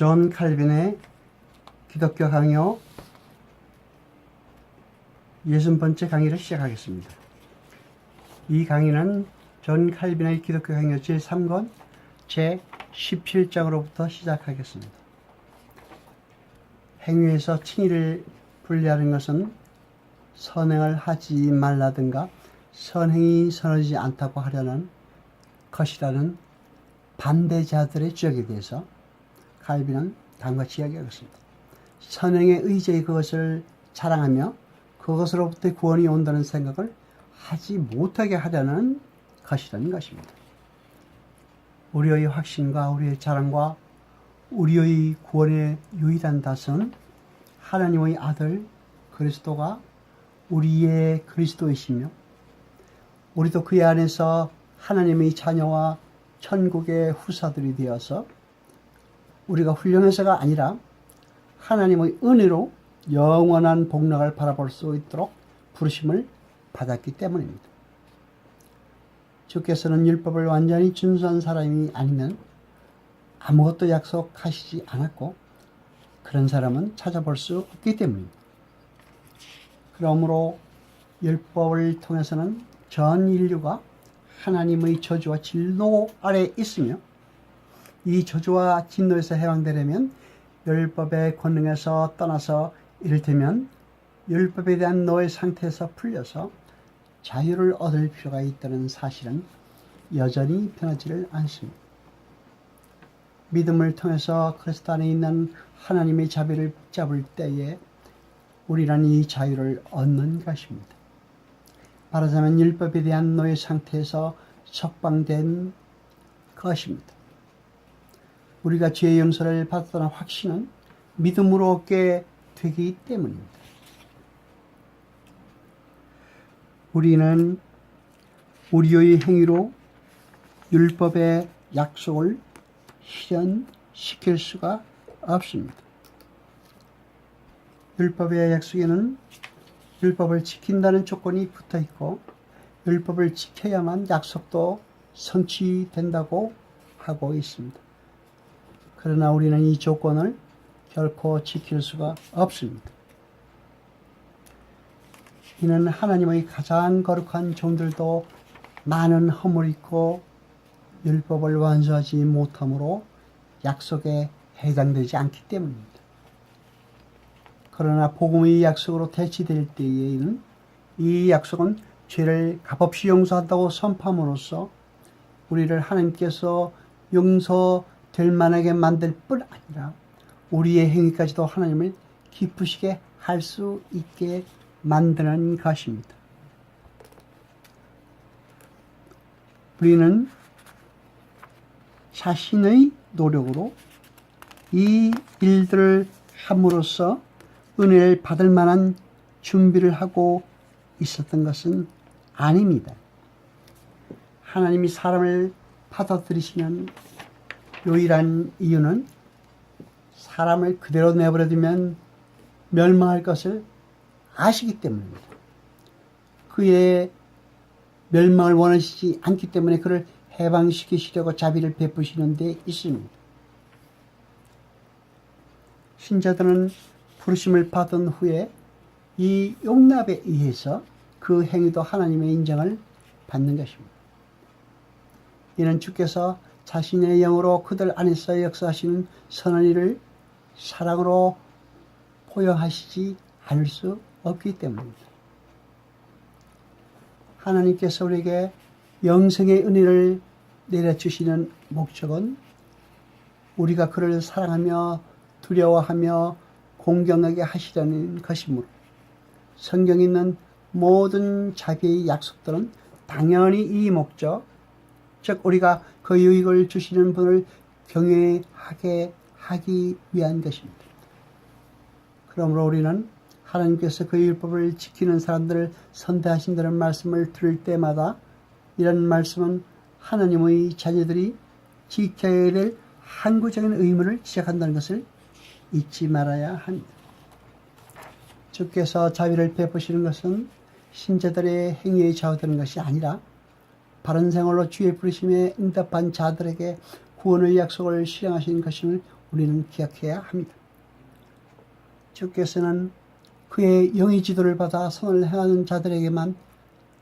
존 칼빈의 기독교 강요 60번째 강의를 시작하겠습니다. 이 강의는 존 칼빈의 기독교 강요 제3권 제17장으로부터 시작하겠습니다. 행위에서 칭의를 분리하는 것은 선행을 하지 말라든가 선행이 선하지 않다고 하려는 것이라는 반대자들의 지적에 대해서 칼빈은 다음과 같이 이야기하겠습니다. 선행에 의지해 그것을 자랑하며 그것으로부터 구원이 온다는 생각을 하지 못하게 하려는 것이라는 것입니다. 우리의 확신과 우리의 자랑과 우리의 구원의 유일한 다스는 하나님의 아들 그리스도가 우리의 그리스도이시며 우리도 그의 안에서 하나님의 자녀와 천국의 후사들이 되어서 우리가 훌륭해서가 아니라 하나님의 은혜로 영원한 복락을 바라볼 수 있도록 부르심을 받았기 때문입니다. 주께서는 율법을 완전히 준수한 사람이 아니면 아무것도 약속하시지 않았고 그런 사람은 찾아볼 수 없기 때문입니다. 그러므로 율법을 통해서는 전 인류가 하나님의 저주와 진노 아래 있으며 이 저주와 진노에서 해방되려면 율법의 권능에서 떠나서 이를테면 율법에 대한 노예 상태에서 풀려서 자유를 얻을 필요가 있다는 사실은 여전히 변하지를 않습니다. 믿음을 통해서 그리스도 안에 있는 하나님의 자비를 붙잡을 때에 우리는 이 자유를 얻는 것입니다. 말하자면 율법에 대한 노예 상태에서 석방된 것입니다. 우리가 죄의 용서를 받았다는 확신은 믿음으로 얻게 되기 때문입니다. 우리는 우리의 행위로 율법의 약속을 실현시킬 수가 없습니다. 율법의 약속에는 율법을 지킨다는 조건이 붙어 있고 율법을 지켜야만 약속도 성취된다고 하고 있습니다. 그러나 우리는 이 조건을 결코 지킬 수가 없습니다. 이는 하나님의 가장 거룩한 종들도 많은 허물이 있고 율법을 완수하지 못함으로 약속에 해당되지 않기 때문입니다. 그러나 복음의 약속으로 대치될 때에는 이 약속은 죄를 값없이 용서한다고 선포함으로써 우리를 하나님께서 용서될 만하게 만들 뿐 아니라 우리의 행위까지도 하나님을 기쁘시게 할 수 있게 만드는 것입니다. 우리는 자신의 노력으로 이 일들을 함으로써 은혜를 받을 만한 준비를 하고 있었던 것은 아닙니다. 하나님이 사람을 받아들이시는 유일한 이유는 사람을 그대로 내버려두면 멸망할 것을 아시기 때문입니다. 그의 멸망을 원하시지 않기 때문에 그를 해방시키시려고 자비를 베푸시는 데 있습니다. 신자들은 부르심을 받은 후에 이 용납에 의해서 그 행위도 하나님의 인정을 받는 것입니다. 이는 주께서 자신의 영으로 그들 안에서 역사하시는 선한 일을 사랑으로 포용하시지 않을 수 없기 때문입니다. 하나님께서 우리에게 영생의 은혜를 내려주시는 목적은 우리가 그를 사랑하며 두려워하며 공경하게 하시려는 것이므로 성경에 있는 모든 자비의 약속들은 당연히 이 목적, 즉 우리가 그 유익을 주시는 분을 경외하게 하기 위한 것입니다. 그러므로 우리는 하나님께서 그 율법을 지키는 사람들을 선대하신다는 말씀을 들을 때마다 이런 말씀은 하나님의 자녀들이 지켜야 될 항구적인 의무를 지적한다는 것을 잊지 말아야 합니다. 주께서 자비를 베푸시는 것은 신자들의 행위에 좌우되는 것이 아니라 바른 생활로 주의 부르심에 응답한 자들에게 구원의 약속을 실행하신 것임을 우리는 기억해야 합니다. 주께서는 그의 영의 지도를 받아 선을 행하는 자들에게만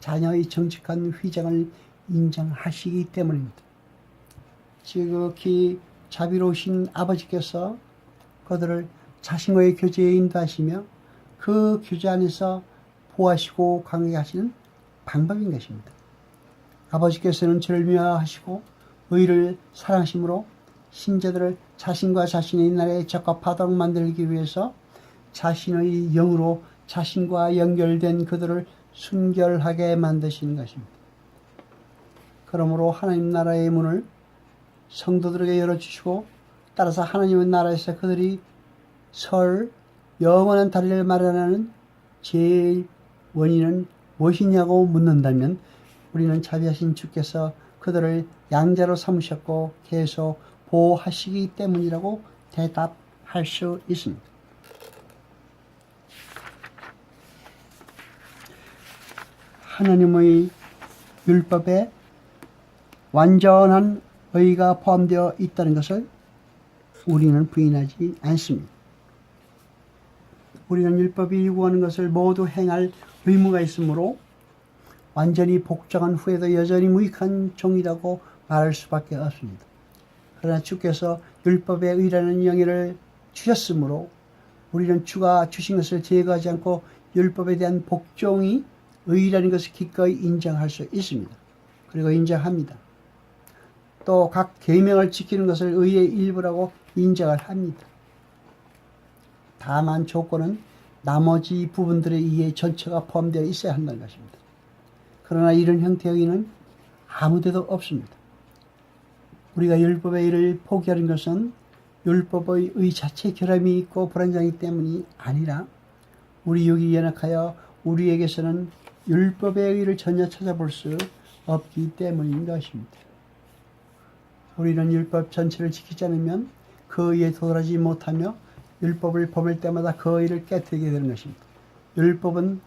자녀의 정직한 휘장을 인정하시기 때문입니다. 지극히 자비로우신 아버지께서 그들을 자신과의 교제에 인도하시며 그 교제 안에서 보호하시고 강하시는 방법인 것입니다. 아버지께서는 저를 미워하시고 의를 사랑하심으로 신자들을 자신과 자신의 나라에 적합하도록 만들기 위해서 자신의 영으로 자신과 연결된 그들을 순결하게 만드시는 것입니다. 그러므로 하나님 나라의 문을 성도들에게 열어주시고 따라서 하나님의 나라에서 그들이 설 영원한 다리를 마련하는 제일 원인은 무엇이냐고 묻는다면 우리는 자비하신 주께서 그들을 양자로 삼으셨고 계속 보호하시기 때문이라고 대답할 수 있습니다. 하나님의 율법에 완전한 의가 포함되어 있다는 것을 우리는 부인하지 않습니다. 우리는 율법이 요구하는 것을 모두 행할 의무가 있으므로 완전히 복종한 후에도 여전히 무익한 종이라고 말할 수밖에 없습니다. 그러나 주께서 율법의 의라는 영예를 주셨으므로 우리는 주가 주신 것을 제거하지 않고 율법에 대한 복종이 의라는 것을 기꺼이 인정할 수 있습니다. 그리고 인정합니다. 또 각 계명을 지키는 것을 의의 일부라고 인정을 합니다. 다만 조건은 나머지 부분들의 의의 전체가 포함되어 있어야 한다는 것입니다. 그러나 이런 형태의 의는 아무데도 없습니다. 우리가 율법의 의를 포기하는 것은 율법의 의 자체 결함이 있고 불완전하기 때문이 아니라 우리 육이 연약하여 우리에게서는 율법의 의를 전혀 찾아볼 수 없기 때문인 것입니다. 우리는 율법 전체를 지키지 않으면 그 의에 도달하지 못하며 율법을 범할 때마다 그 의를 깨뜨리게 되는 것입니다. 율법은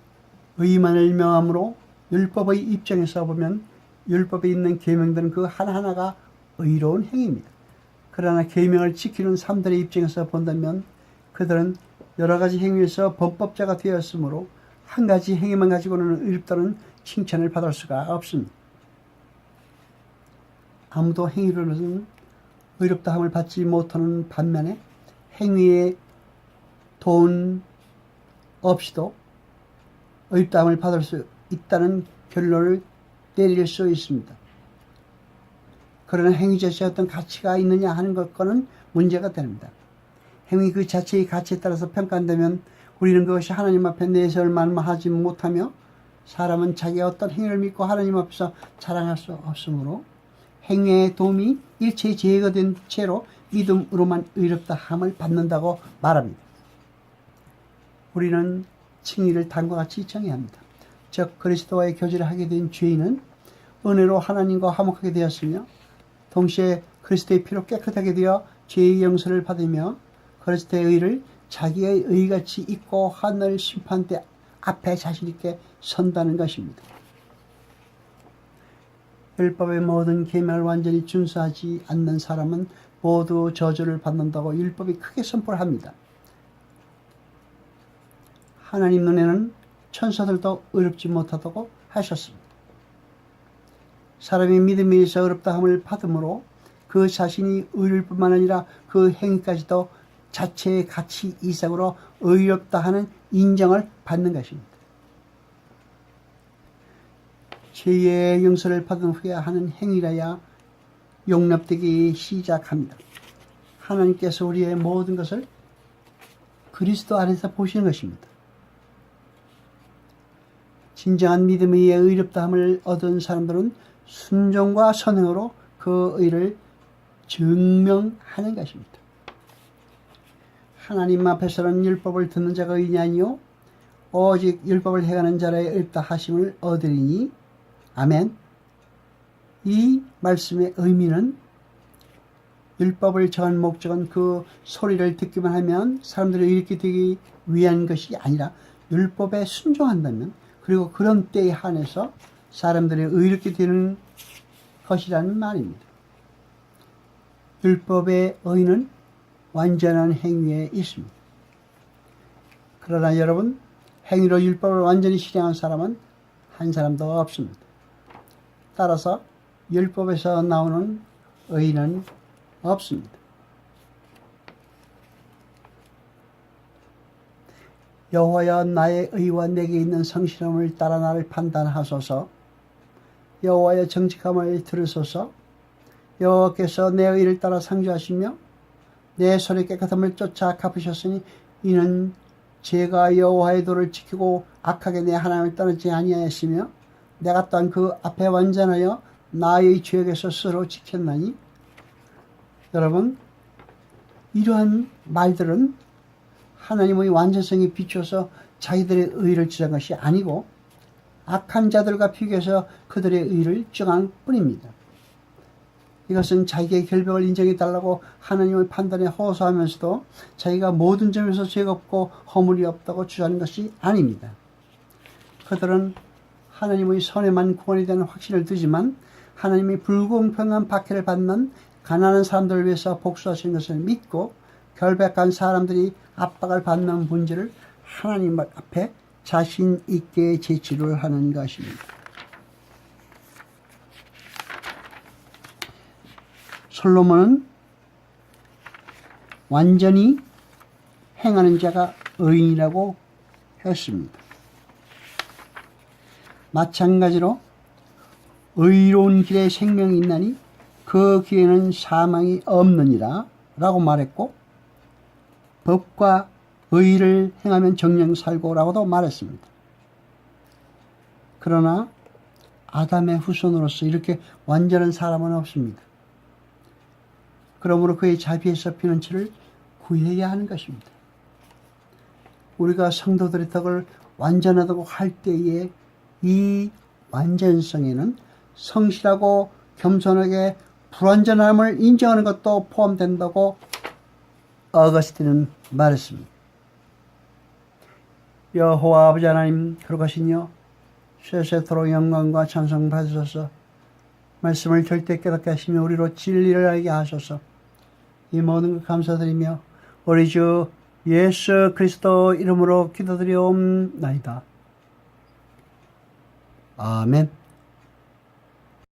의만을 명함으로 율법의 입장에서 보면 율법에 있는 계명들은 그 하나하나가 의로운 행위입니다. 그러나 계명을 지키는 사람들의 입장에서 본다면 그들은 여러 가지 행위에서 범법자가 되었으므로 한 가지 행위만 가지고는 의롭다는 칭찬을 받을 수가 없습니다. 아무도 행위로는 의롭다함을 받지 못하는 반면에 행위에 돈 없이도 의롭다함을 받을 수 있다는 결론을 내릴 수 있습니다. 그러나 행위 자체에 어떤 가치가 있느냐 하는 것과는 문제가 됩니다. 행위 그 자체의 가치에 따라서 평가한다면 우리는 그것이 하나님 앞에 내세울 만만 하지 못하며 사람은 자기가 어떤 행위를 믿고 하나님 앞에서 자랑할 수 없으므로 행위의 도움이 일체에 제거된 채로 믿음으로만 의롭다함을 받는다고 말합니다. 우리는 칭의를 다음과 같이 정해야 합니다. 즉 그리스도와의 교제를 하게 된 죄인은 은혜로 하나님과 화목하게 되었으며 동시에 그리스도의 피로 깨끗하게 되어 죄의 용서를 받으며 그리스도의 의를 자기의 의같이 있고 하늘 심판대 앞에 자신있게 선다는 것입니다. 율법의 모든 계명을 완전히 준수하지 않는 사람은 모두 저주를 받는다고 율법이 크게 선포를 합니다. 하나님 눈에는 천사들도 의롭지 못하다고 하셨습니다. 사람이 믿음에 의해서 의롭다함을 받음으로 그 자신이 의로울 뿐만 아니라 그 행위까지도 자체의 가치 이상으로 의롭다 하는 인정을 받는 것입니다. 죄의 용서를 받은 후에 하는 행위라야 용납되기 시작합니다. 하나님께서 우리의 모든 것을 그리스도 안에서 보시는 것입니다. 진정한 믿음에 의해 의롭다함을 얻은 사람들은 순종과 선행으로 그 의를 증명하는 것입니다. 하나님 앞에서는 율법을 듣는 자가 의인이 아니요 오직 율법을 행하는 자라의 의롭다 하심을 얻으리니 아멘. 이 말씀의 의미는 율법을 정한 목적은 그 소리를 듣기만 하면 사람들이 의롭게 되기 위한 것이 아니라 율법에 순종한다면 그리고 그런 때에 한해서 사람들이 의롭게 되는 것이라는 말입니다. 율법의 의는 완전한 행위에 있습니다. 그러나 여러분, 행위로 율법을 완전히 실행한 사람은 한 사람도 없습니다. 따라서 율법에서 나오는 의는 없습니다. 여호와여, 나의 의와 내게 있는 성실함을 따라 나를 판단하소서. 여호와여, 정직함을 들으소서. 여호와께서 내 의를 따라 상주하시며 내 손의 깨끗함을 쫓아 갚으셨으니 이는 제가 여호와의 도를 지키고 악하게 내 하나님을 떠나지 아니하였으며 내가 또한 그 앞에 완전하여 나의 죄에게서 스스로 지켰나니. 여러분, 이러한 말들은 하나님의 완전성에 비추어서 자기들의 의를 주장한 것이 아니고 악한 자들과 비교해서 그들의 의를 주장한 뿐입니다. 이것은 자기의 결백을 인정해달라고 하나님의 판단에 호소하면서도 자기가 모든 점에서 죄가 없고 허물이 없다고 주장하는 것이 아닙니다. 그들은 하나님의 선에만 구원에 대한 확신을 두지만 하나님의 불공평한 박해를 받는 가난한 사람들을 위해서 복수하시는 것을 믿고 결백한 사람들이 압박을 받는 문제를 하나님 앞에 자신 있게 제출을 하는 것입니다. 솔로몬은 완전히 행하는 자가 의인이라고 했습니다. 마찬가지로 의로운 길에 생명이 있나니 그 길에는 사망이 없느니라 라고 말했고, 법과 의를 행하면 정령 살고 라고도 말했습니다. 그러나 아담의 후손으로서 이렇게 완전한 사람은 없습니다. 그러므로 그의 자비에서 피는 치를 구해야 하는 것입니다. 우리가 성도들의 덕을 완전하다고 할 때에 이 완전성에는 성실하고 겸손하게 불완전함을 인정하는 것도 포함된다고 어거스틴은 말했습니다. 여호와 아버지 하나님 거룩하시며 세세토록 영광과 찬송 받으소서. 말씀을 절대 깨닫게 하시며 우리로 진리를 알게 하소서. 이 모든 것 감사드리며 우리 주 예수 그리스도 이름으로 기도드리옵나이다. 아멘.